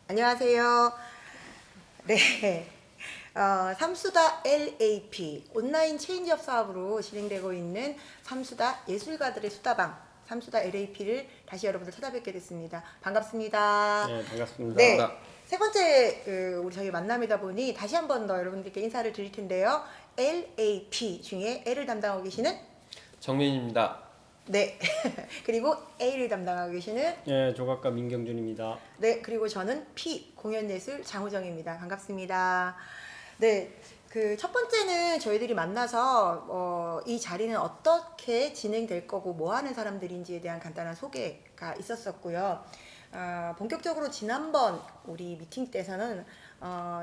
안녕하세요. 네. 삼수다 LAP 온라인 체인지업 사업으로 진행되고 있는 삼수다 예술가들의 수다방 삼수다 LAP를 다시 여러분들 찾아뵙게 됐습니다. 반갑습니다. 네, 반갑습니다. 네. 세 번째 우리 저희 만남이다 보니 다시 한 번 더 여러분들께 인사를 드릴 텐데요. LAP 중에 L을 담당하고 계시는 정민입니다. 네. 그리고 A를 담당하고 계시는 네, 조각가 민경준입니다. 네, 그리고 저는 P 공연예술 장우정입니다. 반갑습니다. 네, 그 첫 번째는 저희들이 만나서 이 자리는 어떻게 진행될 거고 뭐 하는 사람들인지에 대한 간단한 소개가 있었었고요. 본격적으로 지난번 우리 미팅 때에서는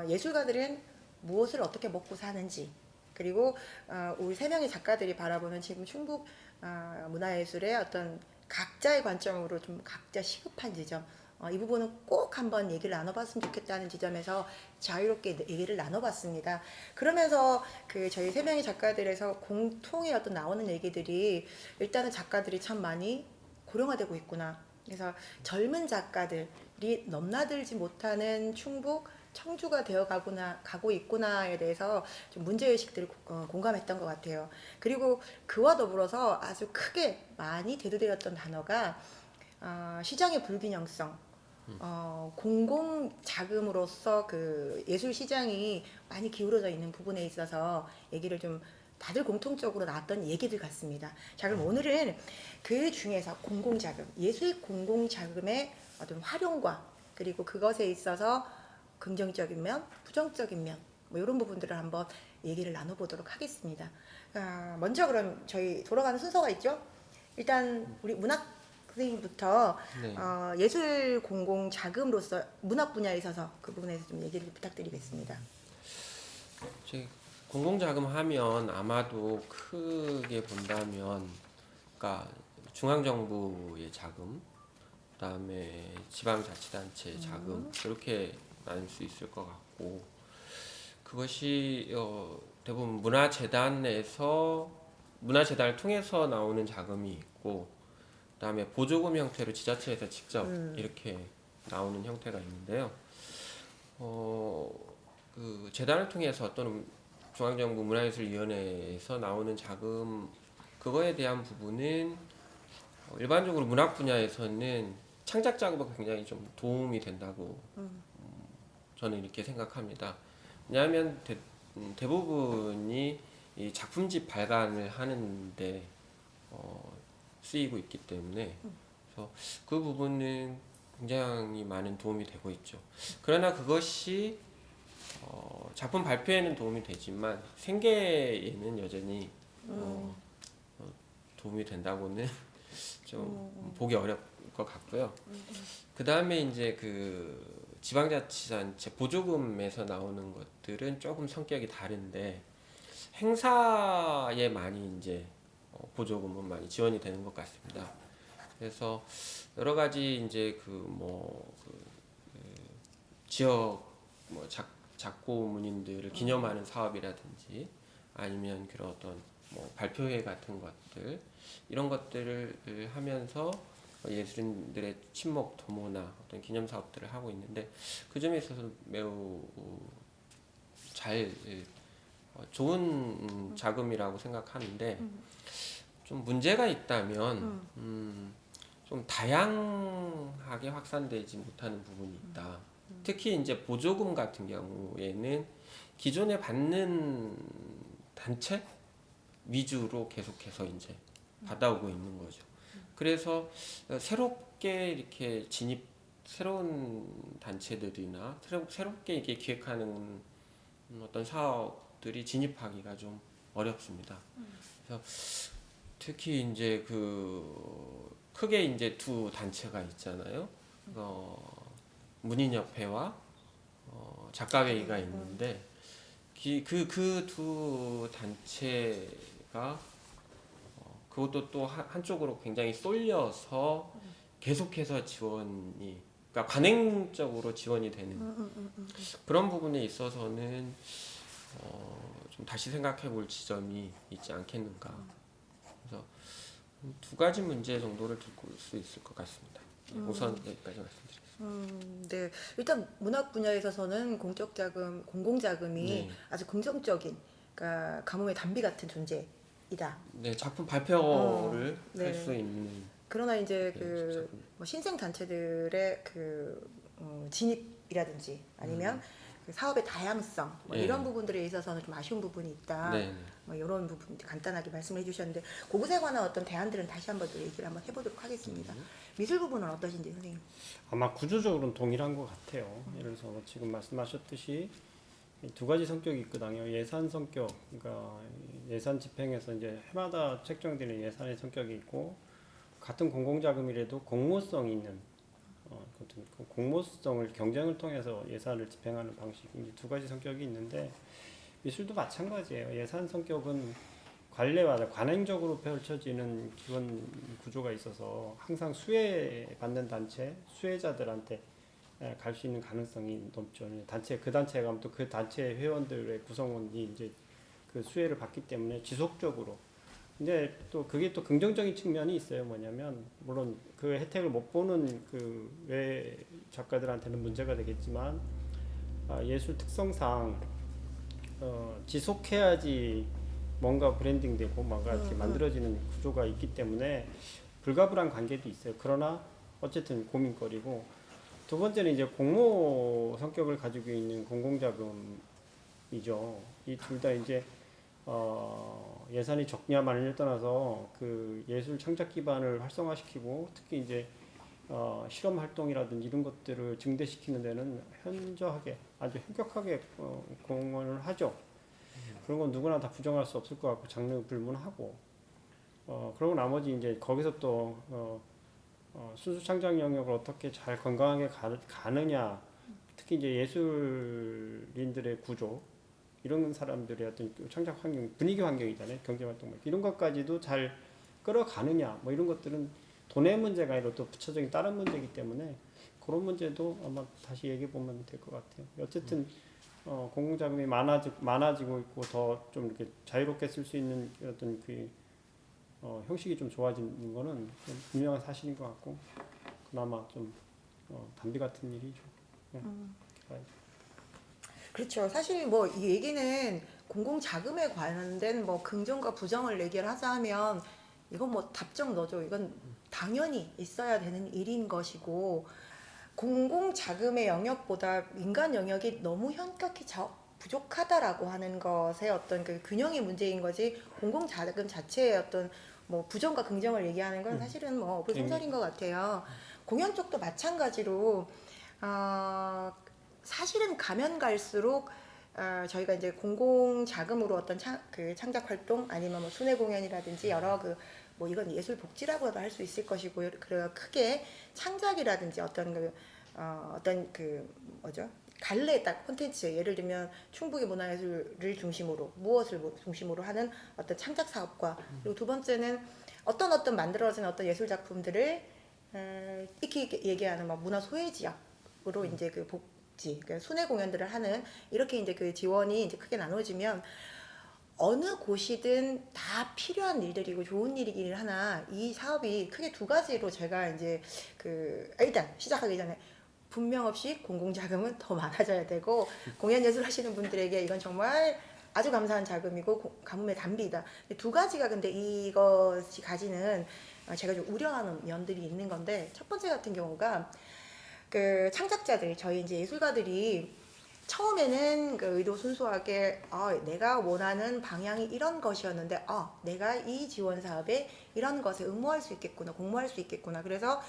예술가들은 무엇을 어떻게 먹고 사는지 그리고 우리 세 명의 작가들이 바라보는 지금 충북 문화예술의 어떤 각자의 관점으로 좀 각자 시급한 지점 이 부분은 꼭 한번 얘기를 나눠봤으면 좋겠다는 지점에서 자유롭게 얘기를 나눠봤습니다. 그러면서 그 저희 세 명의 작가들에서 공통의 어떤 나오는 얘기들이 일단은 작가들이 참 많이 고령화되고 있구나. 그래서 젊은 작가들이 넘나들지 못하는 충북 청주가 되어 가고 있구나에 대해서 좀 문제의식들을 공감했던 것 같아요. 그리고 그와 더불어서 아주 크게 많이 대두되었던 단어가 시장의 불균형성, 공공 자금으로서 그 예술 시장이 많이 기울어져 있는 부분에 있어서 얘기를 좀 다들 공통적으로 나왔던 얘기들 같습니다. 자, 그럼 오늘은 그 중에서 공공자금, 예술 공공자금의 어떤 활용과 그리고 그것에 있어서 긍정적인 면, 부정적인 면, 뭐 이런 부분들을 한번 얘기를 나눠보도록 하겠습니다. 먼저 그럼 저희 돌아가는 순서가 있죠. 일단 우리 문학 선생님부터 네. 예술 공공 자금으로서 문학 분야에 있어서 그 부분에서 좀 얘기를 부탁드리겠습니다. 저희 공공자금 하면 아마도 크게 본다면, 그러니까 중앙정부의 자금, 그다음에 지방자치단체 자금 이렇게 나눌 수 있을 것 같고, 그것이 대부분 문화재단을 통해서 나오는 자금이 있고, 그다음에 보조금 형태로 지자체에서 직접 이렇게 나오는 형태가 있는데요. 그 재단을 통해서 또는 중앙정부 문화예술위원회에서 나오는 자금 그거에 대한 부분은 일반적으로 문학 분야에서는 창작 작업에 굉장히 좀 도움이 된다고 저는 이렇게 생각합니다. 왜냐하면 대부분이 이 작품집 발간을 하는데 쓰이고 있기 때문에 그래서 그 부분은 굉장히 많은 도움이 되고 있죠. 그러나 그것이 작품 발표에는 도움이 되지만 생계에는 여전히 도움이 된다고는 좀 보기 어려울 것 같고요. 그 다음에 이제 그 지방자치단체 보조금에서 나오는 것들은 조금 성격이 다른데 행사에 많이 이제 보조금은 많이 지원이 되는 것 같습니다. 그래서 여러 가지 이제 지역 작고문인들을 기념하는 사업이라든지 아니면 그런 어떤 발표회 같은 것들 이런 것들을 하면서 예술인들의 친목 도모나 어떤 기념 사업들을 하고 있는데 그 점에 있어서 매우 잘 좋은 자금이라고 생각하는데 좀 문제가 있다면 좀 다양하게 확산되지 못하는 부분이 있다. 특히 이제 보조금 같은 경우에는 기존에 받는 단체 위주로 계속해서 이제 받아오고 있는 거죠. 그래서 새롭게 이렇게 새로운 단체들이나 새롭게 이렇게 기획하는 어떤 사업들이 진입하기가 좀 어렵습니다. 그래서 특히 이제 크게 이제 두 단체가 있잖아요. 문인협회와 작가회의가 있는데 그 두 단체가 그것도 또 한쪽으로 굉장히 쏠려서 계속해서 그러니까 관행적으로 지원이 되는 그런 부분에 있어서는 좀 다시 생각해 볼 지점이 있지 않겠는가. 그래서 두 가지 문제 정도를 들고 올 수 있을 것 같습니다. 우선 여기까지 말씀드리겠습니다. 네. 일단 문학 분야에 있어서는 공적 자금, 공공 자금이 네. 아주 긍정적인, 그러니까 가뭄의 단비 같은 존재이다. 네, 작품 어, 발표를 할 수 네. 있는 그러나 이제 네, 그 작품. 뭐 신생 단체들의 그 진입이라든지 아니면 그 사업의 다양성 뭐 예. 이런 부분들에 있어서는 좀 아쉬운 부분이 있다. 네. 뭐 이런 부분 간단하게 말씀해 주셨는데 그것에 관한 어떤 대안들은 다시 한번 또 얘기를 한번 해보도록 하겠습니다. 미술 부분은 어떠신지 선생님? 아마 구조적으로는 동일한 것 같아요. 예를 들어서 지금 말씀하셨듯이 두 가지 성격이 있거든요. 예산 성격, 그러니까 예산 집행에서 이제 해마다 책정되는 예산의 성격이 있고 같은 공공자금이라도 공모성이 있는 그 공모성을 경쟁을 통해서 예산을 집행하는 방식이 이제 두 가지 성격이 있는데 미술도 마찬가지예요. 예산 성격은 관례와 관행적으로 펼쳐지는 기본 구조가 있어서 항상 수혜받는 단체, 수혜자들한테 갈 수 있는 가능성이 높죠. 단체 그 단체에 가면 또 그 단체 회원들의 구성원이 이제 그 수혜를 받기 때문에 지속적으로. 근데 또 그게 또 긍정적인 측면이 있어요. 뭐냐면 물론 그 혜택을 못 보는 그 외 작가들한테는 문제가 되겠지만 예술 특성상 지속해야지 뭔가 브랜딩되고 뭔가 이렇게 만들어지는 구조가 있기 때문에 불가분한 관계도 있어요. 그러나 어쨌든 고민거리고 두 번째는 이제 공모 성격을 가지고 있는 공공자금이죠. 이 둘 다 이제 예산이 적냐 마냐를 떠나서 그 예술 창작 기반을 활성화시키고 특히 이제 실험 활동이라든지 이런 것들을 증대시키는 데는 현저하게 아주 현격하게 공헌을 하죠. 그런 건 누구나 다 부정할 수 없을 것 같고 장르 불문하고 그리고 나머지 이제 거기서 또 순수 창작 영역을 어떻게 잘 건강하게 가느냐 특히 이제 예술인들의 구조 이런 사람들의 어떤 창작 환경 분위기 환경이잖아요. 경제 활동 이런 것까지도 잘 끌어가느냐 뭐 이런 것들은 돈의 문제가 아니라 또 부차적인 다른 문제이기 때문에 그런 문제도 아마 다시 얘기해 보면 될 것 같아요. 어쨌든 공공자금이 많아지고 있고 더 좀 이렇게 자유롭게 쓸 수 있는 어떤 그 형식이 좀 좋아지는 거는 좀 분명한 사실인 것 같고 그나마 좀 담비 같은 일이죠. 네. 그렇죠. 사실 뭐 이 얘기는 공공 자금에 관련된 뭐 긍정과 부정을 얘기를 하자면 이건 뭐 답정 너죠. 이건 당연히 있어야 되는 일인 것이고 공공 자금의 영역보다 민간 영역이 너무 현격히 부족하다라고 하는 것의 어떤 그 균형의 문제인 거지 공공 자금 자체의 어떤 뭐 부정과 긍정을 얘기하는 건 사실은 뭐 어불성설인 것 같아요. 공연 쪽도 마찬가지로 사실은 가면 갈수록 저희가 이제 공공 자금으로 어떤 그 창작 활동 아니면 뭐 순회 공연이라든지 여러 그 뭐 이건 예술 복지라고도 할 수 있을 것이고 그래서 크게 창작이라든지 어떤 그 뭐죠 갈래 딱 콘텐츠 예를 들면 충북의 문화예술을 중심으로 무엇을 중심으로 하는 어떤 창작 사업과 그리고 두 번째는 어떤 만들어진 어떤 예술 작품들을 익히 얘기하는 막 문화 소외 지역으로 이제 그 그러니까 순회 공연들을 하는 이렇게 이제 그 지원이 이제 크게 나눠지면 어느 곳이든 다 필요한 일들이고 좋은 일이긴 하나 이 사업이 크게 두 가지로 제가 이제 그 일단 시작하기 전에 분명 없이 공공 자금은 더 많아져야 되고 공연 예술 하시는 분들에게 이건 정말 아주 감사한 자금이고 가뭄의 단비다. 두 가지가 근데 이것이 가지는 제가 좀 우려하는 면들이 있는 건데 첫 번째 같은 경우가 그 창작자들 저희 이제 예술가들이 처음에는 그 의도 순수하게 내가 원하는 방향이 이런 것이었는데 내가 이 지원 사업에 이런 것에 응모할 수 있겠구나 공모할 수 있겠구나 그래서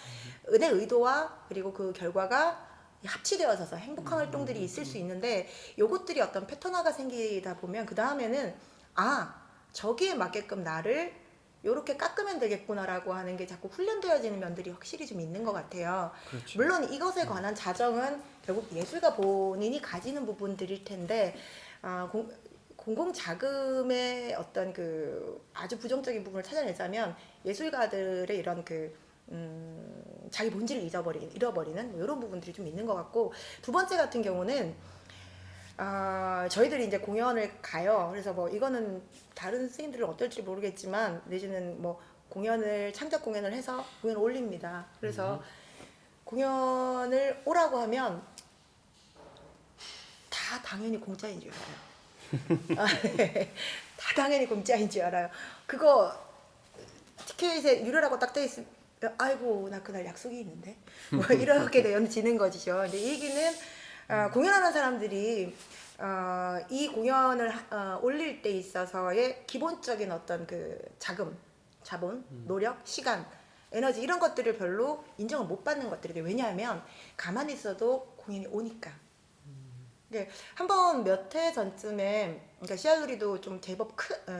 내 의도와 그리고 그 결과가 합치되어서 행복한 활동들이 있을 수 있는데 요것들이 어떤 패턴화가 생기다 보면 그 다음에는 저기에 맞게끔 나를 요렇게 깎으면 되겠구나라고 하는 게 자꾸 훈련되어지는 면들이 확실히 좀 있는 것 같아요. 그렇죠. 물론 이것에 관한 자정은 결국 예술가 본인이 가지는 부분들일 텐데 공공 자금의 어떤 그 아주 부정적인 부분을 찾아내자면 예술가들의 이런 그 자기 본질을 잃어버리는 뭐 이런 부분들이 좀 있는 것 같고 두 번째 같은 경우는 저희들이 이제 공연을 가요. 그래서 뭐 이거는 다른 선생님들은 어떨지 모르겠지만 내지는 뭐 창작 공연을 해서 공연을 올립니다. 그래서 공연을 오라고 하면 다 당연히 공짜인 줄 알아요. 아, 네. 다 당연히 공짜인 줄 알아요. 그거 티켓에 유료라고 딱 돼 있으면 아이고 나 그날 약속이 있는데 뭐 이렇게 되어지는 거죠. 근데 이 얘기는 공연하는 사람들이 이 공연을 올릴 때 있어서의 기본적인 어떤 그 자본, 노력, 시간, 에너지 이런 것들을 별로 인정을 못 받는 것들이에요. 왜냐하면 가만히 있어도 공연이 오니까. 네, 한번 몇 해 전쯤에 그러니까 시알누리도 좀 제법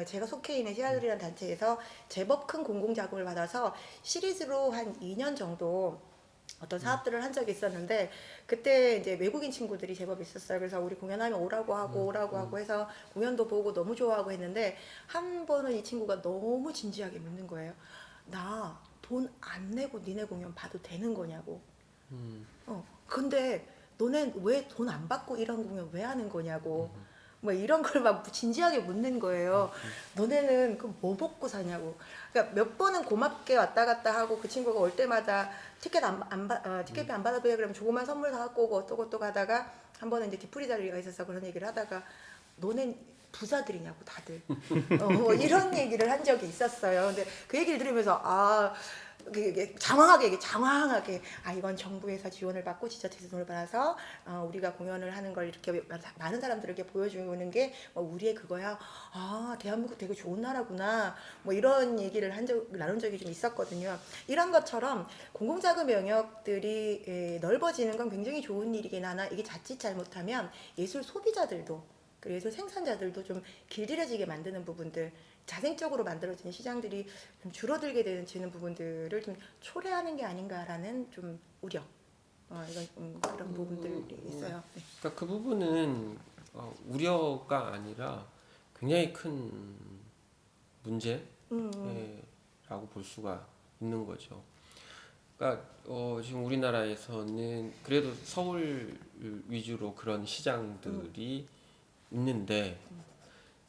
제가 속해 있는 시알누리라는 단체에서 제법 큰 공공 자금을 받아서 시리즈로 한 2년 정도 어떤 사업들을 한 적이 있었는데 그때 이제 외국인 친구들이 제법 있었어요. 그래서 우리 공연하면 오라고 하고 해서 공연도 보고 너무 좋아하고 했는데 한 번은 이 친구가 너무 진지하게 묻는 거예요. 나 돈 안 내고 니네 공연 봐도 되는 거냐고. 근데 너넨 왜 돈 안 받고 이런 공연 왜 하는 거냐고. 뭐 이런 걸 막 진지하게 묻는 거예요. 너네는 그 뭐 먹고 사냐고. 그러니까 몇 번은 고맙게 왔다 갔다 하고 그 친구가 올 때마다 티켓비 안 받아도 돼 그러면 조그만 선물 사갖고 오고 어떠고 하다가 한 번은 이제 뒤풀이 자리가 있어서 그런 얘기를 하다가 너넨 부자들이냐고 다들 뭐 이런 얘기를 한 적이 있었어요. 근데 그 얘기를 들으면서 장황하게 이건 정부에서 지원을 받고 지자체에서 돈을 받아서 우리가 공연을 하는 걸 이렇게 많은 사람들에게 보여주는 게 우리의 그거야. 대한민국 되게 좋은 나라구나. 뭐 이런 얘기를 나눈 적이 좀 있었거든요. 이런 것처럼 공공자금 영역들이 넓어지는 건 굉장히 좋은 일이긴 하나 이게 자칫 잘못하면 예술 소비자들도 그리고 예술 생산자들도 좀 길들여지게 만드는 부분들 자생적으로 만들어지는 시장들이 좀 줄어들게 되는 부분들을 좀 초래하는 게 아닌가라는 좀 우려 이건 그런 부분들이 있어요. 네. 그러니까 그 부분은 우려가 아니라 굉장히 큰 문제라고 볼 수가 있는 거죠. 그러니까 지금 우리나라에서는 그래도 서울 위주로 그런 시장들이 있는데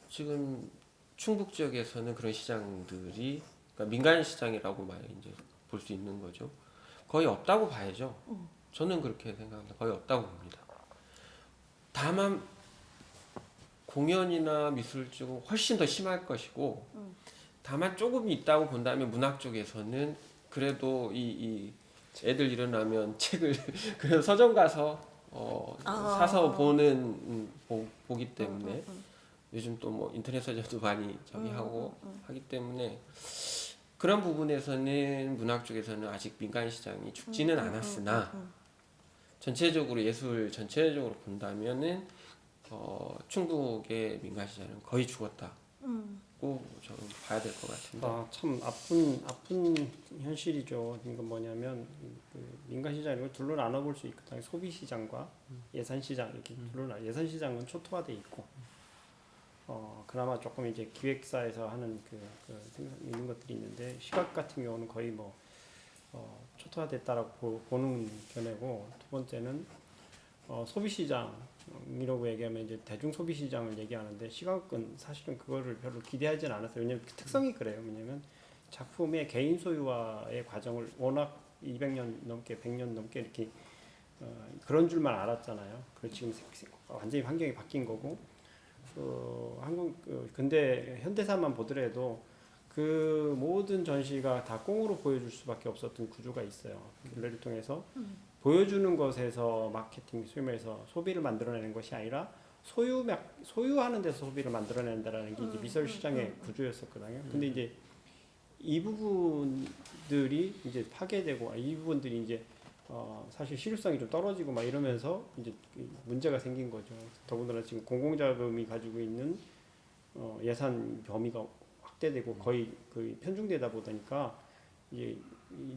지금 충북 지역에서는 그런 시장들이 그러니까 민간 시장이라고 많이 이제 볼 수 있는 거죠. 거의 없다고 봐야죠. 저는 그렇게 생각합니다. 거의 없다고 봅니다. 다만 공연이나 미술 쪽은 훨씬 더 심할 것이고 다만 조금 있다고 본다면 문학 쪽에서는 그래도 이 애들 일어나면 책을 그래서 서점 가서 사서 보기 때문에 요즘 또 뭐 인터넷 서점도 많이 하고 하기 때문에 그런 부분에서는 문학 쪽에서는 아직 민간 시장이 죽지는 않았으나 전체적으로 예술 전체적으로 본다면은 충북의 민간 시장은 거의 죽었다고 저는 봐야 될 것 같은데. 참 아픈 현실이죠. 이건 뭐냐면 그 민간 시장을 둘로 나눠볼 수 있거든요. 소비 시장과 예산 시장 이렇게 예산 시장은 초토화돼 있고. 그나마 조금 이제 기획사에서 하는 있는 것들이 있는데 시각 같은 경우는 거의 초토화됐다라고 보는 견해고 두 번째는 소비 시장이라고 얘기하면 이제 대중 소비 시장을 얘기하는데 시각은 사실은 그거를 별로 기대하지는 않았어요. 왜냐면 그 특성이 그래요. 왜냐면 작품의 개인 소유화의 과정을 워낙 200년 넘게 100년 넘게 이렇게 그런 줄만 알았잖아요. 그리고 지금 완전히 환경이 바뀐 거고. 근데 현대사만 보더라도 그 모든 전시가 다 꽁으로 보여줄 수밖에 없었던 구조가 있어요. 갤러리를 통해서 보여주는 것에서 마케팅, 소위 말해서 소비를 만들어내는 것이 아니라 소유하는 데서 소비를 만들어낸다라는 게 이제 미술 시장의 구조였었거든요. 근데 이제 이 부분들이 이제 파괴되고 이 부분들이 이제 사실 실효성이 좀 떨어지고 막 이러면서 이제 문제가 생긴 거죠. 더군다나 지금 공공자금이 가지고 있는 예산 범위가 확대되고 거의 편중되다 보니까 이제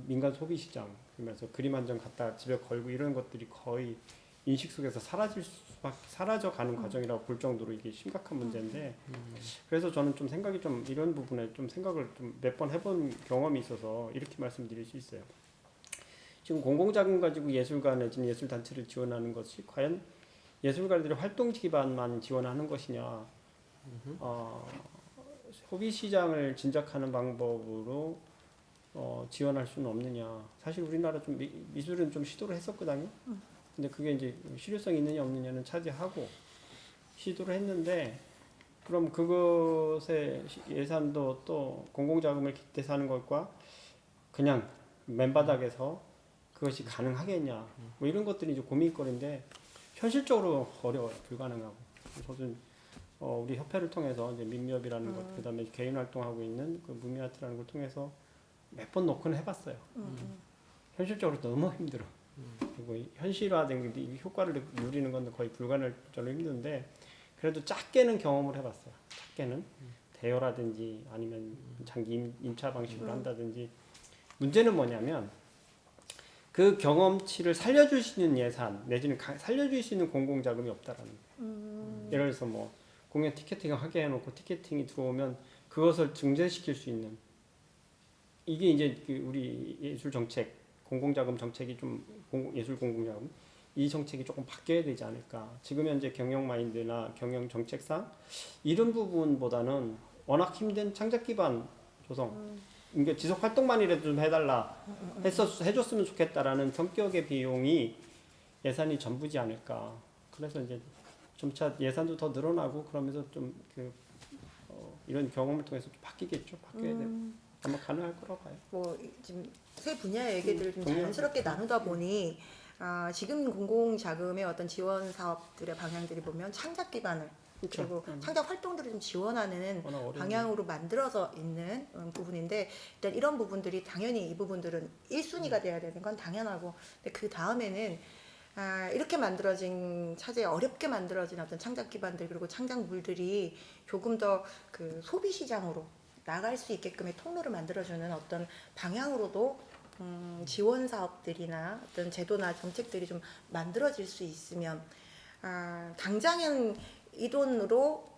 민간 소비 시장 그러면서 그림 한 장 갖다 집에 걸고 이런 것들이 거의 인식 속에서 사라져가는 과정이라고 볼 정도로 이게 심각한 문제인데 그래서 저는 좀 생각이 좀 이런 부분에 좀 생각을 좀 몇 번 해본 경험이 있어서 이렇게 말씀드릴 수 있어요. 지금 공공자금 가지고 예술가 내지는 예술단체를 지원하는 것이 과연 예술가들의 활동 기반만 지원하는 것이냐 소비시장을 진작하는 방법으로 지원할 수는 없느냐. 사실 우리나라 좀 미술은 좀 시도를 했었거든요. 근데 그게 이제 실효성이 있느냐 없느냐는 차지하고 시도를 했는데 그럼 그것의 예산도 또 공공자금을 기대서 하는 것과 그냥 맨바닥에서 그것이 가능하겠냐 뭐 이런 것들이 이제 고민거리인데 현실적으로 어려워요. 불가능하고. 저도 우리 협회를 통해서 이제 민미업이라는 것, 그다음에 개인 활동하고 있는 그 무미아트라는 걸 통해서 몇 번 놓고는 해봤어요. 현실적으로 너무 힘들어. 그리고 현실화된 게 효과를 누리는 건 거의 불가능적으로 힘든데 그래도 작게는 경험을 해봤어요. 작게는 대여라든지 아니면 장기 임차 방식으로 한다든지. 문제는 뭐냐면 그 경험치를 살려줄 수 있는 예산 내지는 살려줄 수 있는 공공자금이 없다라는 거예요. 예를 들어서 뭐 공연 티켓팅 하게 해놓고 티켓팅이 들어오면 그것을 증대시킬 수 있는 이게 이제 그 우리 예술 정책 공공자금 정책이 좀 예술 공공자금 이 정책이 조금 바뀌어야 되지 않을까. 지금 현재 경영 마인드나 경영 정책상 이런 부분보다는 워낙 힘든 창작 기반 조성 그러니까 지속 활동만이라도 좀 해달라 해줬으면 좋겠다라는 성격의 비용이 예산이 전부지 않을까. 그래서 이제 점차 예산도 더 늘어나고 그러면서 좀 이런 경험을 통해서 좀 바뀌겠죠. 바뀌어야 되고 아마 가능할 거라고 봐요. 뭐 지금 세 분야의 얘기들을 좀 동의합니다. 자연스럽게 나누다 보니 지금 공공자금의 어떤 지원 사업들의 방향들이 보면 창작 기반을 그렇죠. 그리고 창작 활동들을 좀 지원하는 워낙 어려운 방향으로 만들어져 있는 부분인데 일단 이런 부분들이 당연히 이 부분들은 1순위가 돼야 되는 건 당연하고 근데 그 다음에는 이렇게 만들어진 차제에 어렵게 만들어진 어떤 창작 기반들 그리고 창작물들이 조금 더 그 소비 시장으로 나갈 수 있게끔의 통로를 만들어주는 어떤 방향으로도 지원 사업들이나 어떤 제도나 정책들이 좀 만들어질 수 있으면 당장은 이 돈으로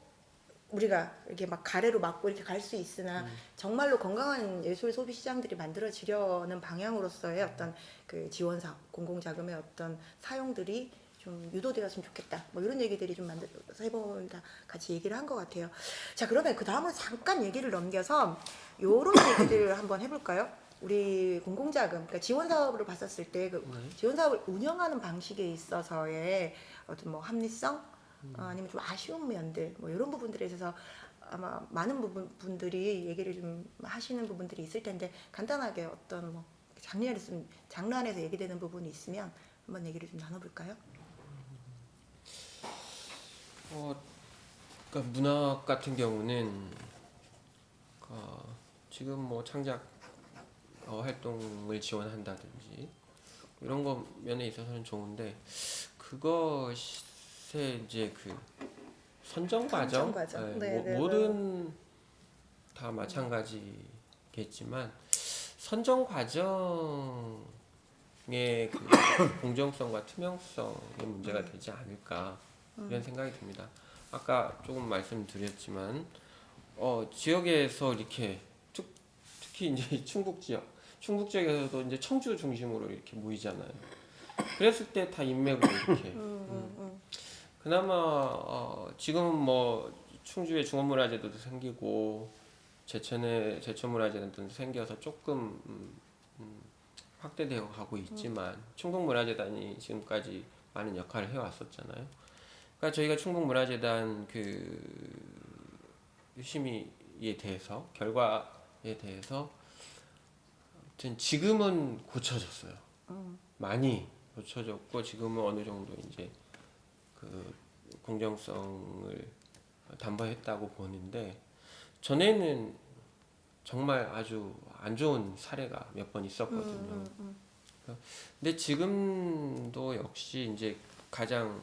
우리가 이렇게 막 가래로 막고 이렇게 갈 수 있으나 정말로 건강한 예술 소비 시장들이 만들어지려는 방향으로서의 어떤 그 지원 사업, 공공자금의 어떤 사용들이 좀 유도되었으면 좋겠다. 뭐 이런 얘기들이 좀 만들어서 세 번 다 같이 얘기를 한 것 같아요. 자, 그러면 그 다음으로 잠깐 얘기를 넘겨서 요런 얘기들 한번 해볼까요? 우리 공공자금, 그러니까 지원 사업으로 봤었을 때 그 지원 사업을 운영하는 방식에 있어서의 어떤 뭐 합리성, 아니면 좀 아쉬운 면들, 뭐 이런 부분들에 있어서 아마 많은 분들이 얘기를 좀 하시는 부분들이 있을 텐데 간단하게 어떤 뭐 장르 안에서 얘기되는 부분이 있으면 한번 얘기를 좀 나눠볼까요? 그러니까 문학 같은 경우는 지금 뭐 창작 활동을 지원한다든지 이런 거 면에 있어서는 좋은데 그것의 이제 그 선정 과정, 모든 다 마찬가지겠지만 선정 과정의 그 공정성과 투명성의 문제가 되지 않을까 이런 생각이 듭니다. 아까 조금 말씀드렸지만 지역에서 이렇게 특히 이제 충북 지역에서도 이제 청주 중심으로 이렇게 모이잖아요. 그랬을 때 다 인맥으로 이렇게 그나마 지금 뭐 충주에 중원문화재도 생기고 제천문화재도 생겨서 조금 확대되어 가고 있지만 충북문화재단이 지금까지 많은 역할을 해왔었잖아요. 그러니까 저희가 충북문화재단 그 심의에 대해서 결과에 대해서 아무튼 지금은 고쳐졌어요. 많이 고쳐졌고 지금은 어느 정도 이제 그 공정성을 담보했다고 보는데 전에는 정말 아주 안 좋은 사례가 몇 번 있었거든요. 근데 지금도 역시 이제 가장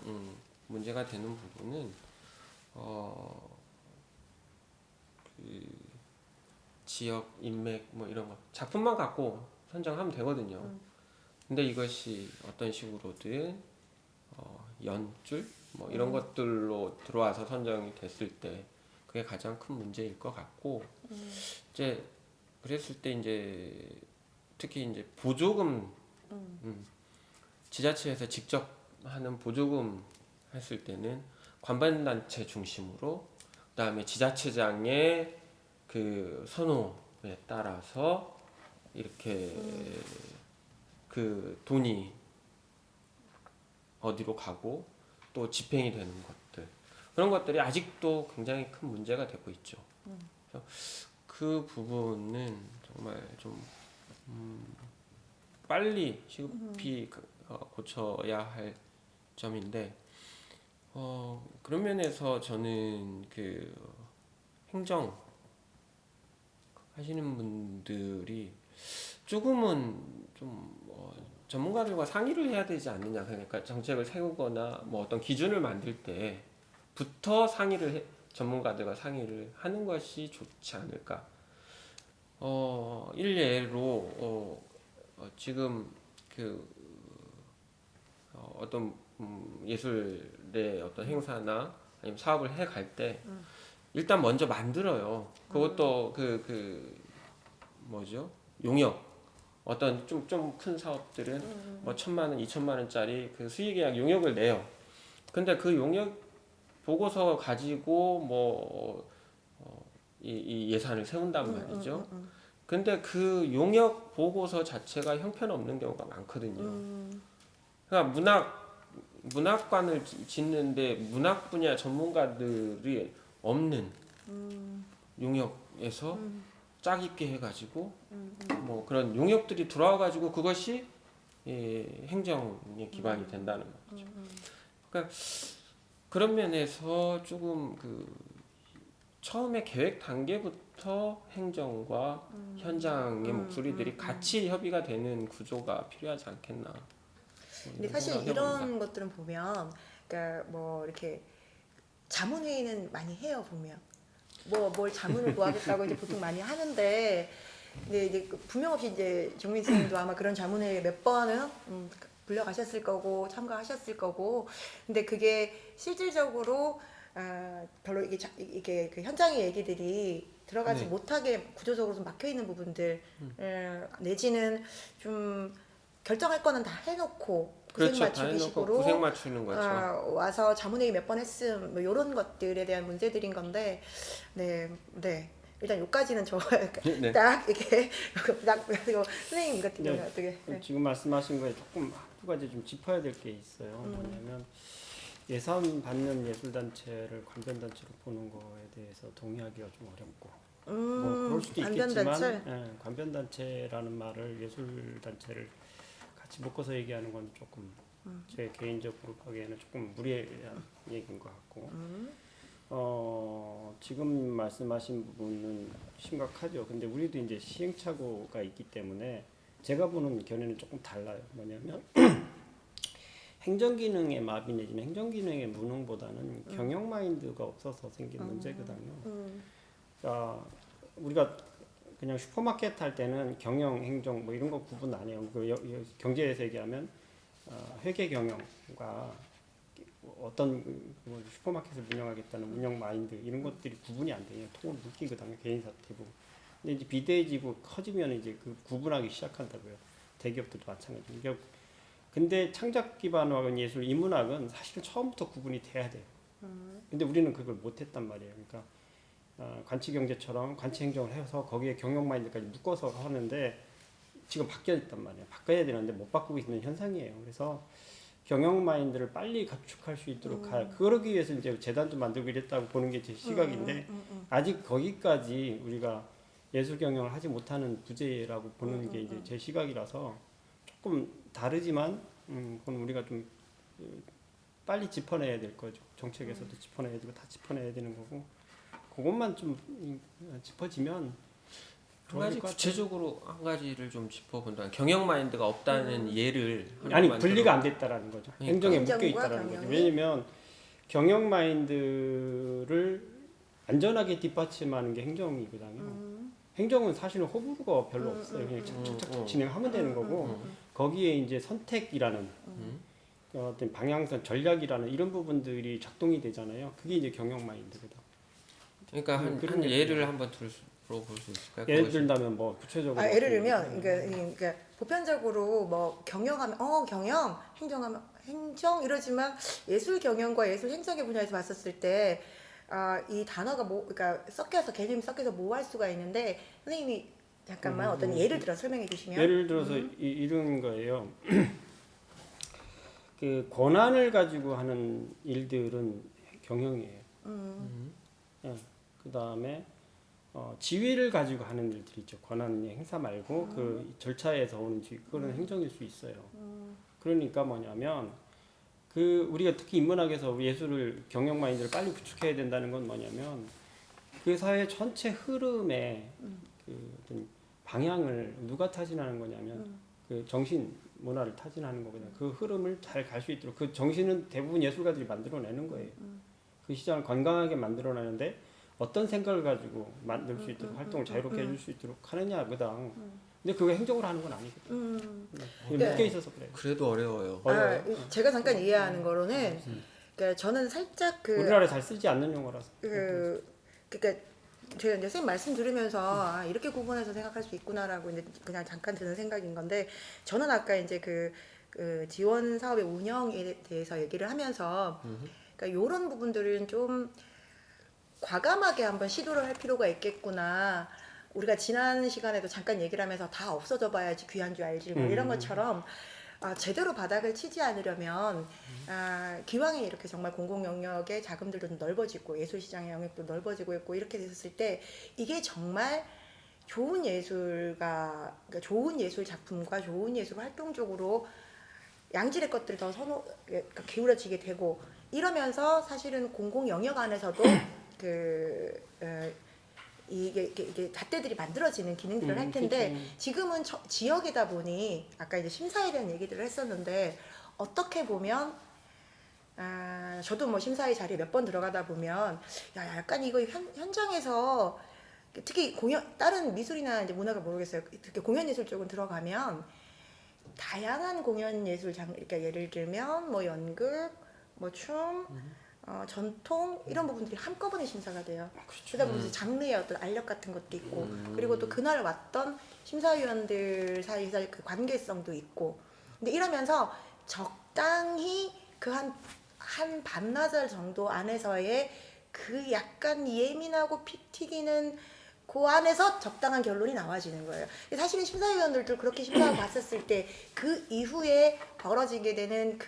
문제가 되는 부분은 그 지역 인맥 뭐 이런 거 작품만 갖고 선정하면 되거든요. 근데 이것이 어떤 식으로든 연줄 뭐 이런 것들로 들어와서 선정이 됐을 때 그게 가장 큰 문제일 것 같고 이제 그랬을 때 이제 특히 이제 보조금 지자체에서 직접 하는 보조금 했을 때는 관반단체 중심으로 그다음에 지자체장의 그 선호에 따라서 이렇게 그 돈이 어디로 가고 또 집행이 되는 것들 그런 것들이 아직도 굉장히 큰 문제가 되고 있죠. 그래서 그 부분은 정말 좀 빨리 시급히 고쳐야 할 점인데 그런 면에서 저는 그 행정 하시는 분들이 조금은 좀 전문가들과 상의를 해야 되지 않느냐. 그러니까 정책을 세우거나 뭐 어떤 기준을 만들 때부터 전문가들과 상의를 하는 것이 좋지 않을까. 일례로 지금 그 어떤 예술의 어떤 행사나 아니면 사업을 해 갈 때 일단 먼저 만들어요. 그것도 그 뭐죠? 용역. 어떤 좀 큰 사업들은 뭐 1,000만 원, 2,000만 원짜리 그 수의계약 용역을 내요. 근데 그 용역 보고서 가지고 이 예산을 세운단 말이죠. 근데 그 용역 보고서 자체가 형편없는 경우가 많거든요. 그러니까 문학관을 짓는데 문학 분야 전문가들이 없는 용역에서 짝 있게 해가지고 뭐 그런 용역들이 들어와가지고 그것이 행정의 기반이 된다는 거죠. 그러니까 그런 면에서 조금 그 처음에 계획 단계부터 행정과 현장의 목소리들이 같이 협의가 되는 구조가 필요하지 않겠나. 근데 사실 이런 것들은 보면, 그러니까 뭐 이렇게 자문회의는 많이 해요 보면. 뭘 자문을 구하겠다고 이제 보통 많이 하는데, 근데 이제 분명 없이 이제 정민 선생님도 아마 그런 자문회에 몇 번은 불려가셨을 거고 참가하셨을 거고, 근데 그게 실질적으로 별로 이게 그 현장의 얘기들이 들어가지 네. 못하게 구조적으로 좀 막혀 있는 부분들, 내지는 좀 결정할 거는 다 해놓고 고생 그렇죠. 다 해놓고 맞추기식으로 고생 맞추는 거죠. 와서 자문회의 몇 번 했음 뭐 이런 것들에 대한 문제들인 건데, 네 일단 여기까지는 저 네. 딱 이렇게 딱 그리고 선생님 같은 네. 경우는 어떻게? 네. 지금 말씀하신 거에 조금 한 가지 좀 짚어야 될 게 있어요. 뭐냐면 예산 받는 예술단체를 관변단체로 보는 거에 대해서 동의하기가 좀 어렵고 뭐 그럴 수도 있겠지만 관변단체? 관변단체라는 말을 예술단체를 같이 묶어서 얘기하는 건 조금 제 개인적으로 보기에는 조금 무리한 얘기인 것 같고 지금 말씀하신 부분은 심각하죠. 근데 우리도 이제 시행착오가 있기 때문에 제가 보는 견해는 조금 달라요. 뭐냐면 행정기능의 마비 내지는 행정기능의 무능보다는 경영 마인드가 없어서 생긴 문제거든요. 그러니까 우리가 그냥 슈퍼마켓 할 때는 경영, 행정 뭐 이런 거 구분 안 해요. 경제에서 얘기하면 회계 경영과 어떤 슈퍼마켓을 운영하겠다는 운영 마인드 이런 것들이 구분이 안 돼요. 통으로 묶이거든요. 개인사 대부분. 근데 이제 비대해지고 커지면 이제 그 구분하기 시작한다고요. 대기업들도 마찬가지고. 근데 창작 기반학은 예술, 인문학은 사실은 처음부터 구분이 돼야 돼요. 근데 우리는 그걸 못했단 말이에요. 그러니까 관치경제처럼 관치행정을 해서 거기에 경영 마인드까지 묶어서 하는데 지금 바뀌어 있단 말이에요. 바꿔야 되는데 못 바꾸고 있는 현상이에요. 그래서 경영 마인드를 빨리 가축할 수 있도록 그러기 위해서 이제 재단도 만들고 이랬다고 보는 게 제 시각인데 아직 거기까지 우리가 예술 경영을 하지 못하는 부재라고 보는 게 이제 제 시각이라서 조금 다르지만 그건 우리가 좀 빨리 짚어내야 될 거죠. 정책에서도 짚어내야 되고 다 짚어내야 되는 거고 그것만 좀 짚어지면 한 가지 구체적으로 한 가지를 좀 짚어본다면 경영 마인드가 없다는 예를 아니 하나만 분리가 안 됐다라는 거죠. 그러니까. 행정에 묶여 행정과 있다라는 거죠. 경영이? 왜냐면 경영 마인드를 안전하게 뒷받침하는 게 행정이거든요. 행정은 사실은 호불호가 별로 없어요. 그냥 착착착 진행하면 되는 거고 거기에 이제 선택이라는 어떤 방향성, 전략이라는 이런 부분들이 작동이 되잖아요. 그게 이제 경영 마인드거든. 그러니까 한 예를 한번 들어볼 수 있을까요? 예를 들자면 뭐 구체적으로 예를 들면 그러니까 보편적으로 뭐 경영하면 경영, 행정하면 행정 이러지만 예술 경영과 예술 행정의 분야에서 봤었을 때 이 단어가 그러니까 섞여서 개념이 섞여서 모호할 수가 있는데 선생님이 잠깐만 어떤 예를 들어 설명해 주시면. 예를 들어서 이런 거예요. 그 권한을 가지고 하는 일들은 경영이에요. 예. 그 다음에 지위를 가지고 하는 일들이 있죠. 권한 행사 말고 그 절차에서 오는 지위, 그거는 행정일 수 있어요. 그러니까 뭐냐면 그 우리가 특히 인문학에서 예술을 경영 마인드를 빨리 구축해야 된다는 건 뭐냐면 그 사회 전체 흐름의 그 어떤 방향을 누가 타진하는 거냐면 그 정신 문화를 타진하는 거거든요. 그 흐름을 잘 갈 수 있도록 그 정신은 대부분 예술가들이 만들어내는 거예요. 그 시장을 건강하게 만들어내는데 어떤 생각을 가지고 만들 수 있도록 활동을 자유롭게 해줄 수 있도록 하느냐 그당. 근데 그게 행정으로 하는 건 아니거든. 네. 묶여 있어서 그래요. 그래도 어려워요. 제가 잠깐 이해하는 거로는 그러니까 저는 살짝 그 우리나라에 잘 쓰지 않는 용어라서. 그러니까 제가 이제 선생님 말씀 들으면서 이렇게 구분해서 생각할 수 있구나라고 이제 그냥 잠깐 드는 생각인 건데 저는 아까 이제 그 지원 사업의 운영에 대해서 얘기를 하면서 그러니까 이런 부분들은 좀 과감하게 한번 시도를 할 필요가 있겠구나. 우리가 지난 시간에도 잠깐 얘기를 하면서 다 없어져 봐야지 귀한 줄 알지 뭐 이런 것처럼 제대로 바닥을 치지 않으려면 기왕에 이렇게 정말 공공 영역의 자금들도 좀 넓어지고 예술 시장의 영역도 넓어지고 있고 이렇게 됐을 때 이게 정말 좋은 예술가 그러니까 좋은 예술 작품과 좋은 예술 활동 쪽으로 양질의 것들을 더 그러니까 기울어지게 되고 이러면서 사실은 공공 영역 안에서도 이게 잣대들이 만들어지는 기능들을 할 텐데 그렇죠. 지금은 지역이다 보니 아까 이제 심사에 대한 얘기들을 했었는데 어떻게 보면 저도 뭐 심사위 자리에 몇 번 들어가다 보면 야 약간 이거 현장에서 특히 다른 미술이나 이제 문화가 모르겠어요. 특히 공연 예술 쪽은 들어가면 다양한 공연 예술 그러니까 예를 들면 뭐 연극, 뭐 춤, 전통 이런 부분들이 한꺼번에 심사가 돼요. 그러다 보면 장르의 어떤 알력 같은 것도 있고 그리고 또 그날 왔던 심사위원들 사이에서 그 관계성도 있고 근데 이러면서 적당히 그 한 반나절 정도 안에서의 그 약간 예민하고 피 튀기는 그 안에서 적당한 결론이 나와지는 거예요. 사실은 심사위원들도 그렇게 심사하고 봤었을 때 그 이후에 벌어지게 되는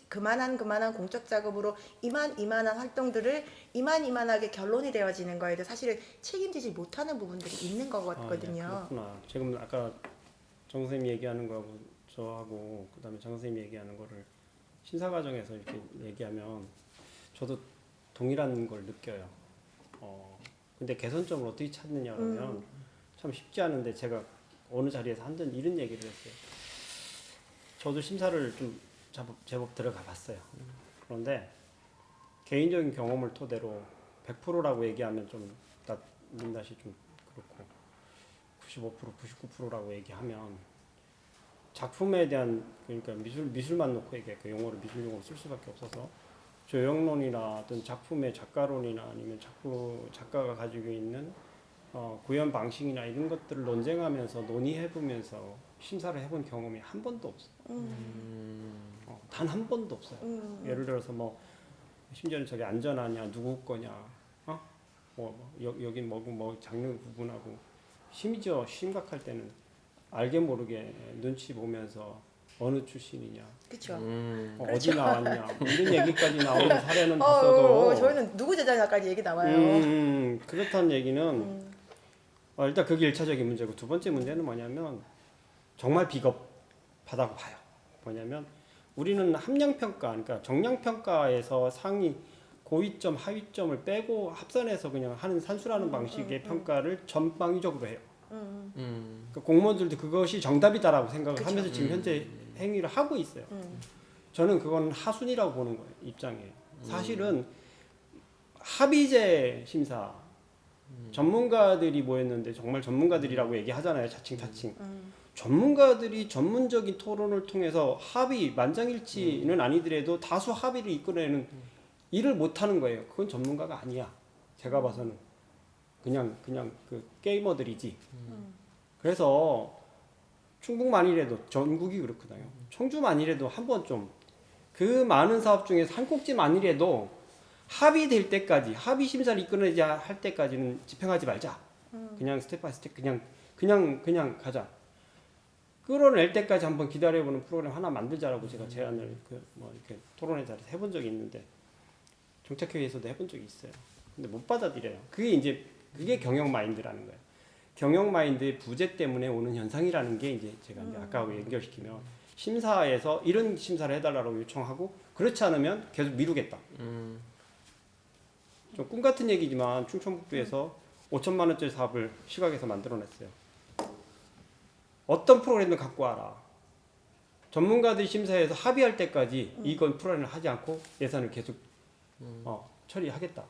그만한 공적 작업으로 이만한 활동들을 이만하게 결론이 되어지는 거에도 사실은 책임지지 못하는 부분들이 있는 거거든요. 그렇구나. 지금 아까 정 선생님 얘기하는 거하고 저하고 그다음에 정 선생님 얘기하는 거를 심사 과정에서 이렇게 얘기하면 저도 동일한 걸 느껴요. 근데 개선점을 어떻게 찾느냐 그러면 참 쉽지 않은데 제가 어느 자리에서 한 번 이런 얘기를 했어요. 저도 심사를 좀 제법 들어가 봤어요. 그런데 개인적인 경험을 토대로 100%라고 얘기하면 좀 민낯이 좀 그렇고 95%, 99%라고 얘기하면 작품에 대한 그러니까 미술만 놓고 얘기해 그 용어를 미술 용어로 쓸 수밖에 없어서 조형론이나 어떤 작품의 작가론이나 아니면 작가가 가지고 있는 구현 방식이나 이런 것들을 논쟁하면서 논의해보면서 심사를 해본 경험이 한 번도 없어요. 단 한 번도 없어요. 예를 들어서 뭐 심지어는 저게 안전하냐 누구 거냐 여긴 뭐 장르 구분하고 심지어 심각할 때는 알게 모르게 눈치 보면서 어느 출신이냐, 그렇죠. 어디 나왔냐 이런 얘기까지 나오는 사례는 봤어도 저희는 누구 제자냐까지 얘기 나와요. 그렇다는 얘기는 일단 그게 1차적인 문제고 두 번째 문제는 뭐냐면 정말 비겁하다고 봐요. 뭐냐면 우리는 함량평가 그러니까 정량평가에서 상위 고위점 하위점을 빼고 합산해서 그냥 하는 산수라는 방식의 평가를 전방위적으로 해요. 그러니까 공무원들도 그것이 정답이다라고 생각을 그쵸. 하면서 지금 현재 행위를 하고 있어요. 저는 그건 하순이라고 보는 거예요. 입장에. 사실은 합의제 심사 전문가들이 모였는데 정말 전문가들이라고 얘기하잖아요. 자칭. 전문가들이 전문적인 토론을 통해서 합의 만장일치는 아니더라도 다수 합의를 이끌어내는 일을 못하는 거예요. 그건 전문가가 아니야. 제가 봐서는 그냥 그 게이머들이지. 그래서 충북만이라도 전국이 그렇거든요. 청주만이라도 한번 좀 그 많은 사업 중에서 한 꼭지만이라도 합의될 때까지 합의 심사를 이끌어내자 할 때까지는 집행하지 말자. 그냥 스텝 바이 스텝 그냥 그냥 가자. 끌어낼 때까지 한번 기다려보는 프로그램 하나 만들자라고 제가 제안을 이렇게 토론회 자리에서 해본 적이 있는데 정책회의에서도 해본 적이 있어요. 근데 못 받아들여요. 그게 경영 마인드라는 거예요. 경영 마인드의 부재 때문에 오는 현상이라는 게 이제 제가 이제 아까하고 연결시키면 심사에서 이런 심사를 해달라고 요청하고 그렇지 않으면 계속 미루겠다. 좀 꿈 같은 얘기지만 충청북도에서 5천만 원짜리 사업을 시각에서 만들어냈어요. 어떤 프로그램을 갖고 와라. 전문가들이 심사해서 합의할 때까지 이건 프로그램을 하지 않고 예산을 계속 처리하겠다.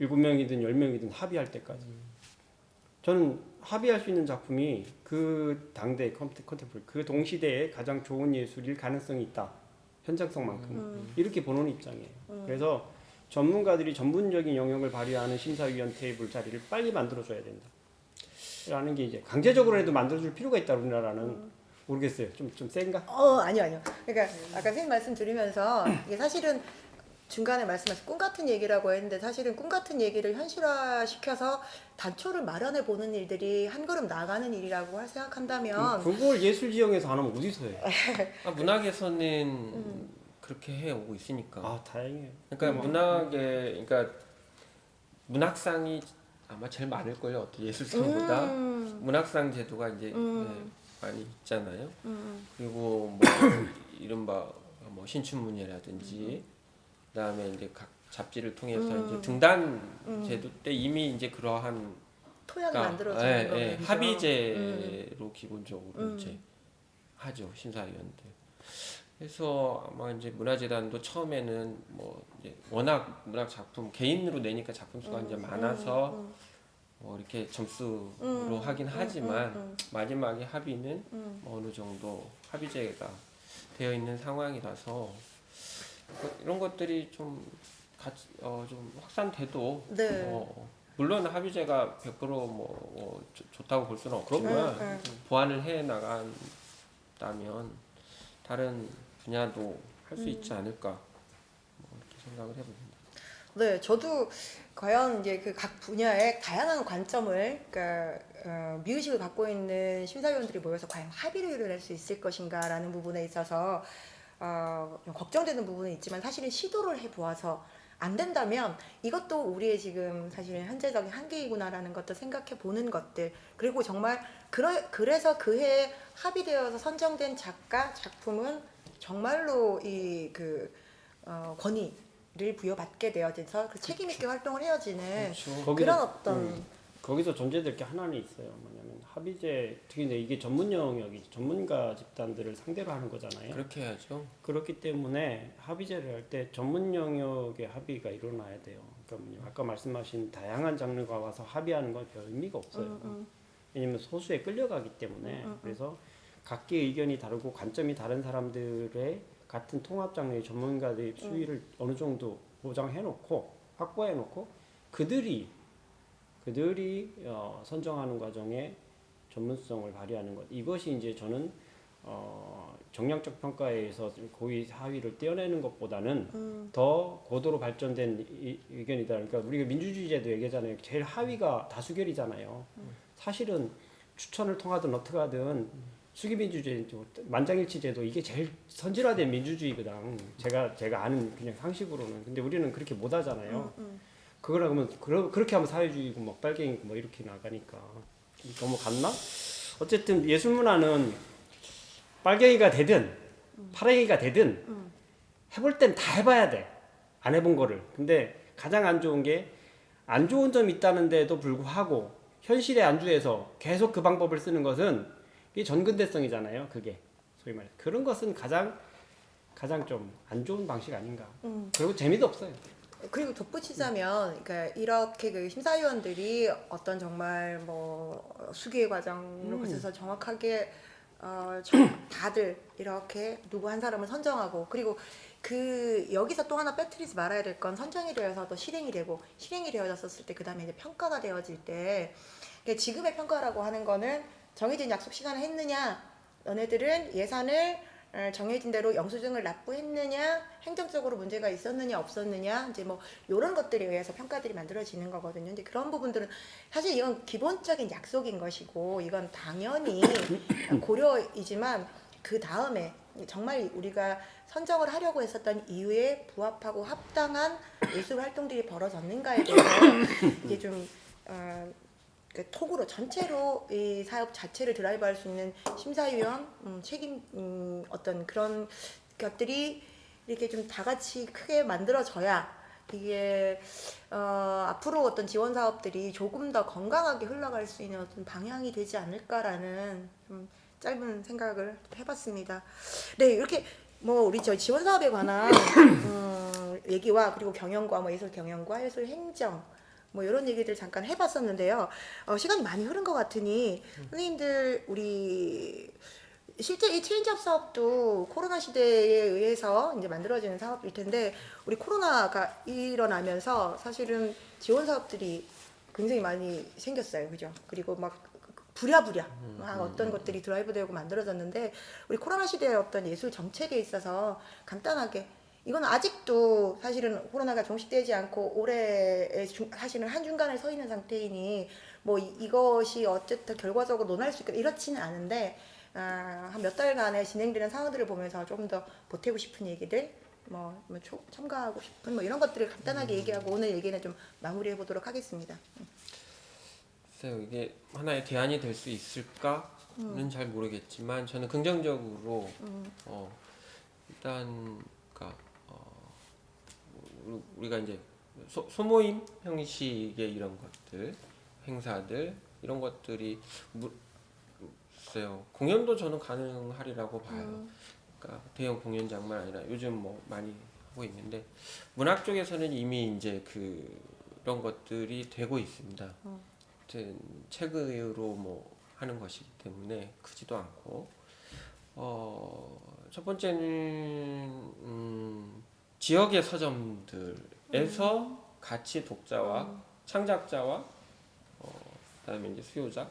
7명이든 10명이든 합의할 때까지. 저는 합의할 수 있는 작품이 그 당대 컨템포러리 그 동시대에 가장 좋은 예술일 가능성이 있다. 현장성만큼 이렇게 보는 입장이에요. 그래서 전문가들이 전문적인 영역을 발휘하는 심사위원 테이블 자리를 빨리 만들어줘야 된다. 라는 게 이제 강제적으로라도 만들어줄 필요가 있다. 우리나라는 모르겠어요. 좀 센가? 아니요. 그러니까 아까 선생님 말씀 드리면서 이게 사실은 중간에 말씀하신 꿈 같은 얘기라고 했는데 사실은 꿈 같은 얘기를 현실화시켜서 단초를 마련해 보는 일들이 한 걸음 나가는 일이라고 생각한다면 그걸 예술 지형에서 안 하면 어디서 해? 문학에서는 그렇게 해 오고 있으니까. 아 다행이에요. 그러니까 그러니까 문학상이 아마 제일 많을 걸요. 어떤 예술상보다 문학상 제도가 이제 많이 있잖아요. 그리고 뭐 이른바 뭐 신춘문예라든지 그다음에 이제 각 잡지를 통해서 이제 등단 제도 때 이미 이제 그러한 토양이 만들어지는 거예요. 합의제로 기본적으로 이제 하죠 심사위원들. 그래서 아마 이제 문화재단도 처음에는 뭐 이제 워낙 문학 작품 개인으로 내니까 작품 수가 이제 많아서 이렇게 점수로 하긴 하지만 마지막에 합의는 어느 정도 합의제가 되어 있는 상황이라서 이런 것들이 좀 확산돼도 네. 물론 합의제가 100% 좋다고 볼 수는 없지만 보완을 해 나간다면 다른 분야도 할 수 있지 않을까 이렇게 생각을 해봅니다. 네, 저도 과연 이제 그 각 분야의 다양한 관점을, 그러니까 미의식을 갖고 있는 심사위원들이 모여서 과연 합의를 이뤄낼 수 있을 것인가라는 부분에 있어서 좀 걱정되는 부분은 있지만 사실은 시도를 해보아서 안 된다면 이것도 우리의 지금 사실은 현재적인 한계이구나라는 것도 생각해 보는 것들, 그리고 정말 그래서 그해 합의되어서 선정된 작가 작품은 정말로 이 권위를 부여받게 되어져서 그 책임 있게 활동을 해야지는 그렇죠. 그런 어떤 거기서 존재될 게 하나는 있어요. 뭐냐면 합의제 특히 이게 전문 영역이 전문가 집단들을 상대로 하는 거잖아요. 그렇게 해야죠. 그렇기 때문에 합의제를 할 때 전문 영역의 합의가 일어나야 돼요. 그러니까 아까 말씀하신 다양한 장르가 와서 합의하는 건 별 의미가 없어요. 왜냐면 소수에 끌려가기 때문에. 그래서 각기 의견이 다르고 관점이 다른 사람들의 같은 통합 장르의 전문가들의 수위를 어느 정도 보장해놓고 확보해놓고 그들이 선정하는 과정에 전문성을 발휘하는 것, 이것이 이제 저는 정량적 평가에 의해서 고의 하위를 떼어내는 것보다는 더 고도로 발전된 의견이다. 그러니까 우리가 민주주의제도 얘기하잖아요. 제일 하위가 다수결이잖아요. 사실은 추천을 통하든 어떻게 하든 수기민주주의, 만장일치제도 이게 제일 선진화된 민주주의거든. 제가 아는 그냥 상식으로는. 근데 우리는 그렇게 못 하잖아요. 그거라면 그렇게 하면 사회주의고 뭐 빨갱이고 뭐 이렇게 나가니까 너무 갔나? 어쨌든 예술문화는 빨갱이가 되든 파랑이가 되든 해볼 땐 다 해봐야 돼. 안 해본 거를. 근데 가장 안 좋은 게 안 좋은 점이 있다는데도 불구하고 현실에 안주해서 계속 그 방법을 쓰는 것은 이게 전근대성이잖아요. 그게 소위 말해 그런 것은 가장 좀 안 좋은 방식 아닌가. 그리고 재미도 없어요. 그리고 덧붙이자면, 그러니까 이렇게 그 심사위원들이 어떤 정말 뭐 수기의 과정을 거쳐서 정확하게 다들 이렇게 누구 한 사람을 선정하고, 그리고 여기서 또 하나 빼뜨리지 말아야 될 건 선정이 되어서 또 실행이 되고, 실행이 되어졌을 때 그 다음에 이제 평가가 되어질 때, 지금의 평가라고 하는 거는 정해진 약속 시간을 했느냐, 너네들은 예산을 정해진 대로 영수증을 납부했느냐, 행정적으로 문제가 있었느냐 없었느냐, 이제 뭐 이런 것들에 의해서 평가들이 만들어지는 거거든요. 근데 그런 부분들은 사실 이건 기본적인 약속인 것이고 이건 당연히 고려이지만 그 다음에 정말 우리가 선정을 하려고 했었던 이유에 부합하고 합당한 예술 활동들이 벌어졌는가에 대해서 이게 좀 그 톡으로 전체로 이 사업 자체를 드라이브할 수 있는 심사위원 책임 어떤 그런 것들이 이렇게 좀 다 같이 크게 만들어져야 이게 앞으로 어떤 지원 사업들이 조금 더 건강하게 흘러갈 수 있는 어떤 방향이 되지 않을까라는 좀 짧은 생각을 해봤습니다. 네, 이렇게 뭐 우리 저 지원 사업에 관한 얘기와 그리고 경영과 뭐 예술 경영과 예술 행정 뭐 이런 얘기들 잠깐 해봤었는데요. 시간이 많이 흐른 것 같으니 선생님들 우리 실제 이 체인지업 사업도 코로나 시대에 의해서 이제 만들어지는 사업일 텐데 우리 코로나가 일어나면서 사실은 지원 사업들이 굉장히 많이 생겼어요, 그죠? 그리고 막 부랴부랴 어떤 것들이 드라이브되고 만들어졌는데 우리 코로나 시대의 어떤 예술 정책에 있어서 간단하게 이건 아직도 사실은 코로나가 종식되지 않고 올해에 사실은 한중간에 서 있는 상태이니 뭐 이것이 어쨌든 결과적으로 논할 수 있고 이렇지는 않은데 한 몇 달간의 진행되는 상황들을 보면서 조금 더 보태고 싶은 얘기들 첨가하고 싶은 뭐 이런 것들을 간단하게 얘기하고 오늘 얘기는 좀 마무리해 보도록 하겠습니다. 글쎄요, 이게 하나의 대안이 될 수 있을까는 잘 모르겠지만 저는 긍정적으로 일단 그러니까 우리가 이제 소모임 형식의 이런 것들, 행사들 이런 것들이 글쎄요, 공연도 저는 가능하리라고 봐요. 그러니까 대형 공연장만 아니라 요즘 뭐 많이 하고 있는데 문학 쪽에서는 이미 이제 그런 것들이 되고 있습니다. 아무튼 책으로 뭐 하는 것이기 때문에 크지도 않고 첫 번째는 지역의 서점들에서 같이 독자와 창작자와 그다음에 이제 수요자,